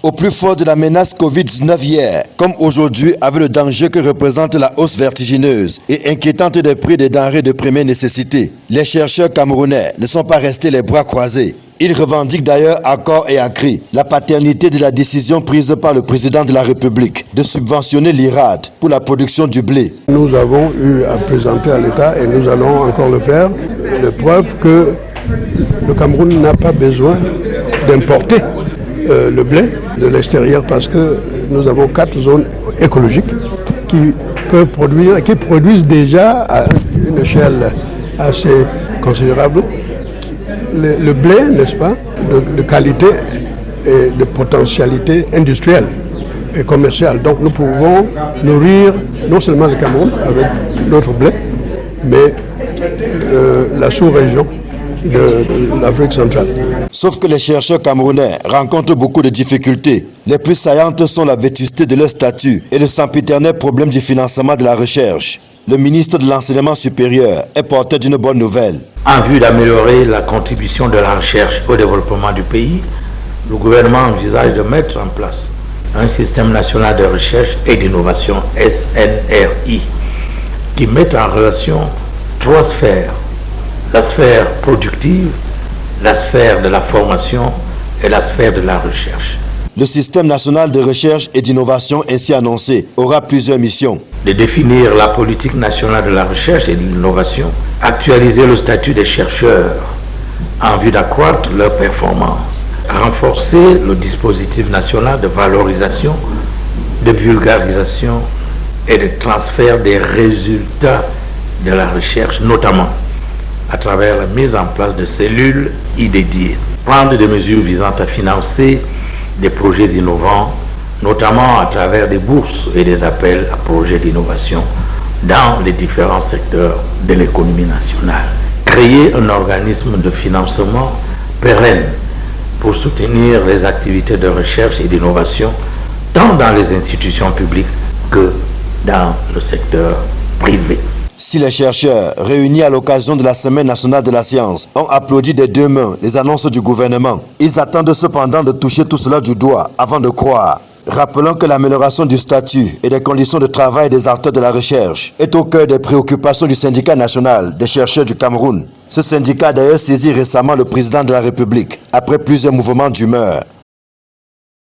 Au plus fort de la menace Covid-19 hier, comme aujourd'hui, avec le danger que représente la hausse vertigineuse et inquiétante des prix des denrées de première nécessité, les chercheurs camerounais ne sont pas restés les bras croisés. Ils revendiquent d'ailleurs à corps et à cri la paternité de la décision prise par le président de la République de subventionner l'IRAD pour la production du blé. Nous avons eu à présenter à l'État et nous allons encore le faire, la preuve que le Cameroun n'a pas besoin d'importer le blé de l'extérieur parce que nous avons 4 zones écologiques qui produisent déjà à une échelle assez considérable le blé, n'est-ce pas, de qualité et de potentialité industrielle et commerciale. Donc nous pouvons nourrir non seulement le Cameroun avec notre blé, mais la sous-région de l'Afrique centrale. Sauf que les chercheurs camerounais rencontrent beaucoup de difficultés. Les plus saillantes sont la vétusté de leur statut et le sempiternel problème du financement de la recherche. Le ministre de l'Enseignement supérieur est porteur d'une bonne nouvelle. En vue d'améliorer la contribution de la recherche au développement du pays, le gouvernement envisage de mettre en place un système national de recherche et d'innovation SNRI qui met en relation 3 sphères. La sphère productive, la sphère de la formation et la sphère de la recherche. Le système national de recherche et d'innovation ainsi annoncé aura plusieurs missions. De définir la politique nationale de la recherche et de l'innovation, actualiser le statut des chercheurs en vue d'accroître leur performance, renforcer le dispositif national de valorisation, de vulgarisation et de transfert des résultats de la recherche, notamment à travers la mise en place de cellules y dédiées. Prendre des mesures visant à financer des projets innovants, notamment à travers des bourses et des appels à projets d'innovation dans les différents secteurs de l'économie nationale. Créer un organisme de financement pérenne pour soutenir les activités de recherche et d'innovation tant dans les institutions publiques que dans le secteur privé. Si les chercheurs, réunis à l'occasion de la Semaine nationale de la science, ont applaudi des 2 mains les annonces du gouvernement, ils attendent cependant de toucher tout cela du doigt avant de croire. Rappelons que l'amélioration du statut et des conditions de travail des acteurs de la recherche est au cœur des préoccupations du syndicat national des chercheurs du Cameroun. Ce syndicat a d'ailleurs saisi récemment le président de la République après plusieurs mouvements d'humeur.